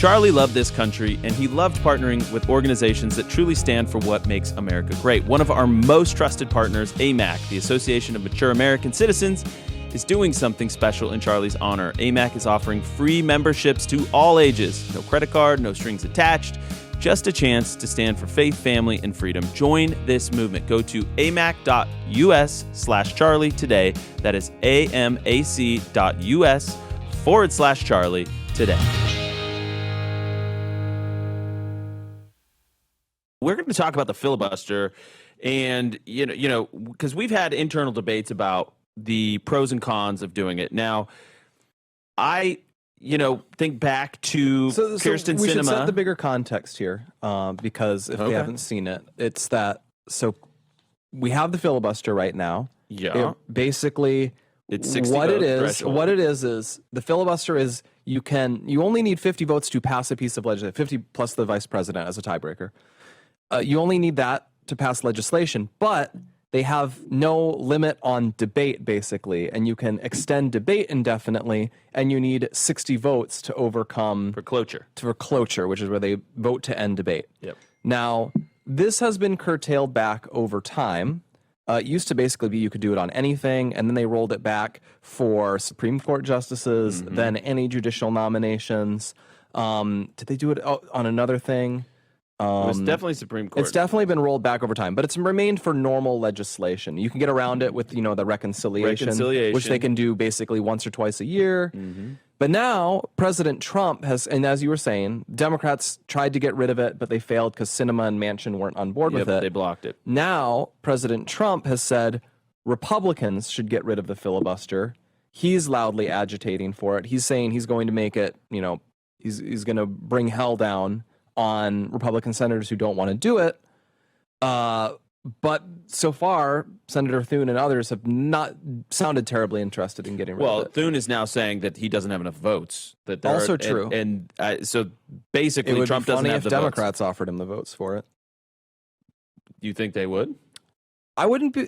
Charlie loved this country, and he loved partnering with organizations that truly stand for what makes America great. One of our most trusted partners, AMAC, the Association of Mature American Citizens, is doing something special in Charlie's honor. AMAC is offering free memberships to all ages. No credit card, no strings attached, just a chance to stand for faith, family, and freedom. Join this movement. Go to amac.us/Charlie today. That is amac.us/Charlie today. We're going to talk about the filibuster, and because we've had internal debates about the pros and cons of doing it. Now, I think back to Kirsten Sinema. We should set the bigger context here, because if they haven't seen it, it's that. So we have the filibuster right now. Yeah. Basically, it's 60 what it is. Threshold. What it is the filibuster is you only need 50 votes to pass a piece of legislation. 50 plus the vice president as a tiebreaker. You only need that to pass legislation, but they have no limit on debate, basically, and you can extend debate indefinitely, and you need 60 votes to overcome... For cloture. For cloture, which is where they vote to end debate. Yep. Now, this has been curtailed back over time. It used to basically be you could do it on anything, and then they rolled it back for Supreme Court justices, then any judicial nominations. Did they do it on another thing? It was definitely Supreme Court. It's definitely been rolled back over time, but it's remained for normal legislation. You can get around it with, the reconciliation, which they can do basically once or twice a year. But now President Trump has, and as you were saying, Democrats tried to get rid of it, but they failed because Sinema and Manchin weren't on board with it. They blocked it. Now President Trump has said Republicans should get rid of the filibuster. He's loudly agitating for it. He's saying he's going to make it, he's going to bring hell down on Republican senators who don't want to do it. But so far, Senator Thune and others have not sounded terribly interested in getting rid of it. Well, Thune is now saying that he doesn't have enough votes. That also true. And so basically, it would Trump be funny doesn't have if the Democrats votes. offered him the votes for it. You think they would? I wouldn't be...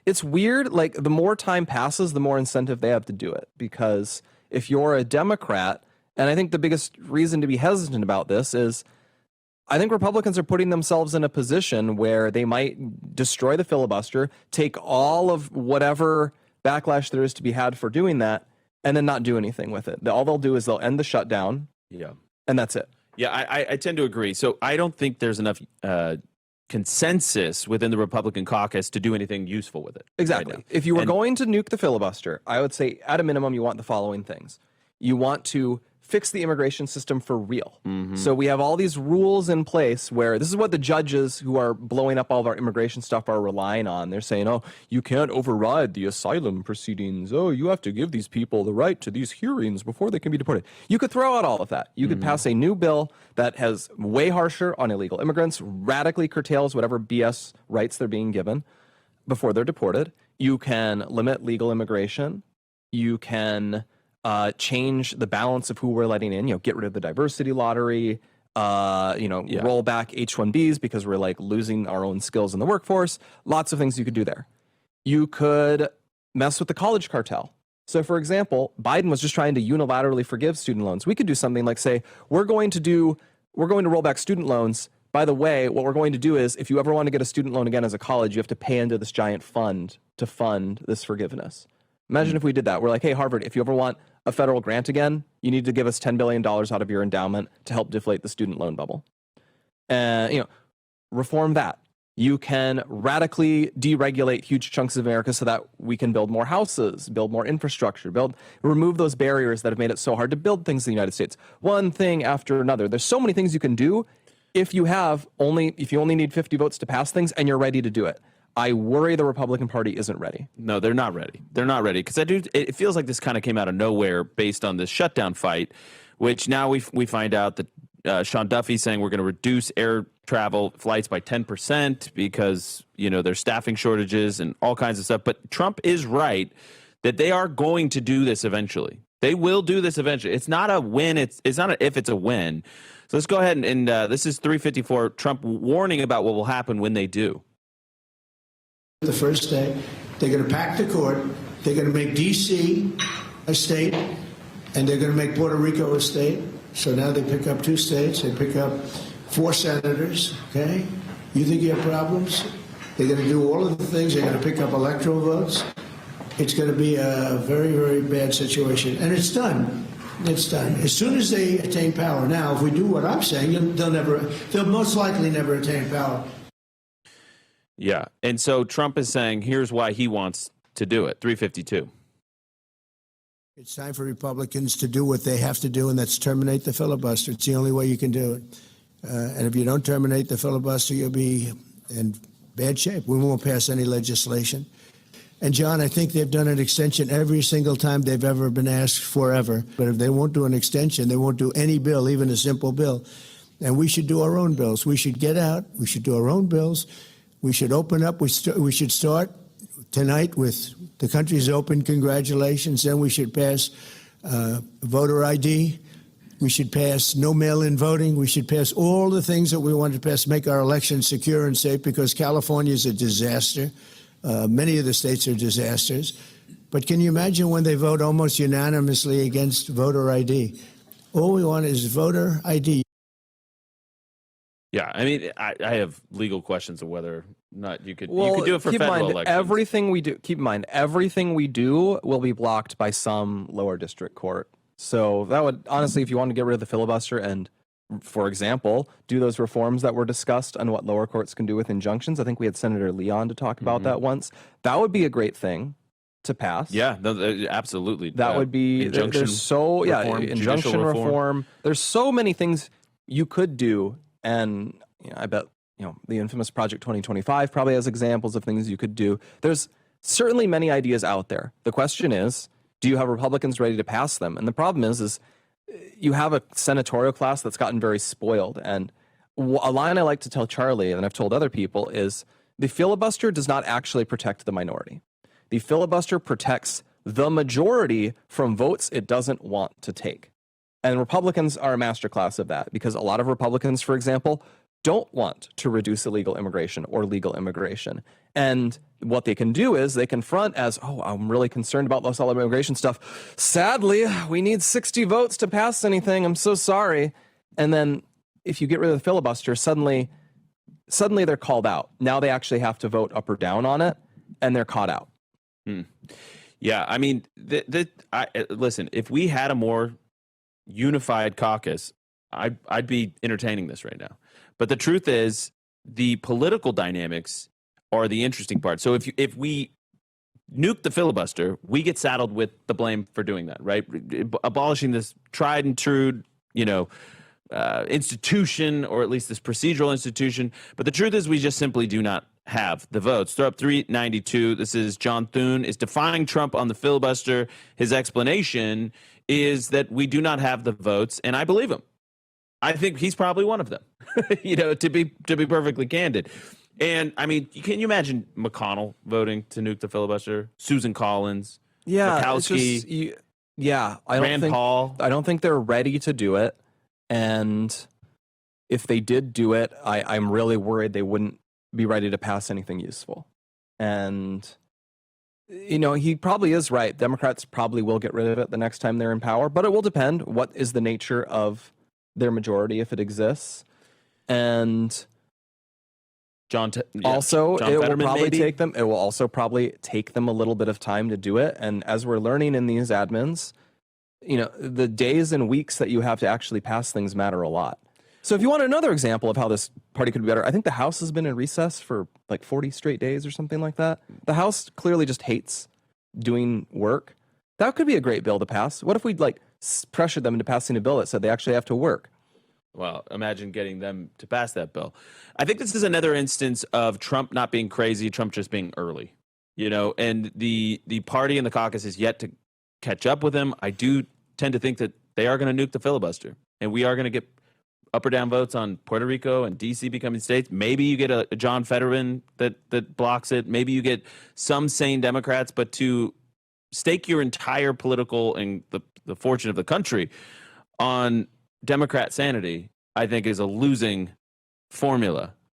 It's weird. Like, the more time passes, the more incentive they have to do it. Because if you're a Democrat... And I think the biggest reason to be hesitant about this is I think Republicans are putting themselves in a position where they might destroy the filibuster, take all of whatever backlash there is to be had for doing that, and then not do anything with it. All they'll do is they'll end the shutdown, and that's it. Yeah, I tend to agree. So I don't think there's enough consensus within the Republican caucus to do anything useful with it. Exactly. Right, if you were going to nuke the filibuster, I would say at a minimum you want the following things. You want to fix the immigration system for real. So we have all these rules in place where this is what the judges who are blowing up all of our immigration stuff are relying on. They're saying, oh, you can't override the asylum proceedings. Oh, you have to give these people the right to these hearings before they can be deported. You could throw out all of that. You could pass a new bill that has way harsher on illegal immigrants, radically curtails whatever BS rights they're being given before they're deported. You can limit legal immigration. You can... change the balance of who we're letting in, get rid of the diversity lottery, roll back H-1Bs because we're like losing our own skills in the workforce. Lots of things you could do there. You could mess with the college cartel. So for example, Biden was just trying to unilaterally forgive student loans. We could do something like say, we're going to roll back student loans. By the way, what we're going to do is if you ever want to get a student loan again as a college, you have to pay into this giant fund to fund this forgiveness. Imagine if we did that. We're like, hey, Harvard, if you ever want a federal grant again, you need to give us $10 billion out of your endowment to help deflate the student loan bubble. Reform that. You can radically deregulate huge chunks of America so that we can build more houses, build more infrastructure, remove those barriers that have made it so hard to build things in the United States. One thing after another. There's so many things you can do if you only need 50 votes to pass things and you're ready to do it. I worry the Republican Party isn't ready. No, they're not ready. They're not ready because it feels like this kind of came out of nowhere based on this shutdown fight, which now we find out that Sean Duffy's saying we're going to reduce air travel flights by 10% because there's staffing shortages and all kinds of stuff. But Trump is right that they are going to do this eventually. They will do this eventually. It's not a win. It's not an if. It's a win. So let's go ahead and this is 354. Trump warning about what will happen when they do. The first day, they're going to pack the court. They're going to make D.C. a state, and they're going to make Puerto Rico a state. So now they pick up 2 states, they pick up 4 senators, okay? You think you have problems? They're going to do all of the things. They're going to pick up electoral votes. It's going to be a very, very bad situation. And it's done. It's done. As soon as they attain power. Now, if we do what I'm saying, they'll most likely never attain power. Yeah. And so Trump is saying, here's why he wants to do it. 352. It's time for Republicans to do what they have to do, and that's terminate the filibuster. It's the only way you can do it. And if you don't terminate the filibuster, you'll be in bad shape. We won't pass any legislation. And, John, I think they've done an extension every single time they've ever been asked forever. But if they won't do an extension, they won't do any bill, even a simple bill. And we should do our own bills. We should get out. We should do our own bills. We should open up. We should start tonight with the country's open. Congratulations. Then we should pass voter ID. We should pass no mail-in voting. We should pass all the things that we want to pass, make our elections secure and safe, because California is a disaster. Many of the states are disasters. But can you imagine when they vote almost unanimously against voter ID? All we want is voter ID. Yeah, I mean, I have legal questions of whether or not you could do it for keep in federal mind, elections. everything we do. Keep in mind, everything we do will be blocked by some lower district court. So that would, honestly, if you want to get rid of the filibuster and, for example, do those reforms that were discussed on what lower courts can do with injunctions. I think we had Senator Leon to talk about that once. That would be a great thing to pass. Yeah, no, absolutely. That would be injunction injunction reform. There's so many things you could do, and I bet the infamous Project 2025 probably has examples of things you could do. There's certainly many ideas out there. The question is, do you have Republicans ready to pass them? And the problem is you have a senatorial class that's gotten very spoiled. And a line I like to tell Charlie, and I've told other people, is the filibuster does not actually protect the minority. The filibuster protects the majority from votes it doesn't want to take. And Republicans are a masterclass of that, because a lot of Republicans, for example, don't want to reduce illegal immigration or legal immigration. And what they can do is they confront as, I'm really concerned about this all immigration stuff. Sadly, we need 60 votes to pass anything. I'm so sorry. And then if you get rid of the filibuster, suddenly they're called out. Now they actually have to vote up or down on it, and they're caught out. Yeah, I mean, listen, if we had a more unified caucus, I'd be entertaining this right now. But the truth is, the political dynamics are the interesting part. So if we nuke the filibuster, we get saddled with the blame for doing that, right? Abolishing this tried and true, institution, or at least this procedural institution. But the truth is, we just simply do not have the votes. Throw up 392. This is John Thune is defying Trump on the filibuster. His explanation is that we do not have the votes, and I believe him. I think he's probably one of them, to be perfectly candid. And I mean, can you imagine McConnell voting to nuke the filibuster? Susan Collins, Murkowski, Rand Paul. I don't think they're ready to do it. And if they did do it, I'm really worried they wouldn't be ready to pass anything useful. And he probably is right. Democrats probably will get rid of it the next time they're in power, but it will depend what is the nature of their majority, if it exists. And it will also probably take them a little bit of time to do it. And as we're learning in these admins, the days and weeks that you have to actually pass things matter a lot. So if you want another example of how this party could be better, I think the House has been in recess for like 40 straight days or something like that. The House clearly just hates doing work. That could be a great bill to pass. What if we pressured them into passing a bill that said they actually have to work? Well, imagine getting them to pass that bill. I think this is another instance of Trump not being crazy, Trump just being early, and the party and the caucus is yet to catch up with him. I do tend to think that they are going to nuke the filibuster, and we are going to get up or down votes on Puerto Rico and D.C. becoming states. Maybe you get a John Fetterman that blocks it. Maybe you get some sane Democrats, but to stake your entire political and the fortune of the country on Democrat sanity, I think, is a losing formula.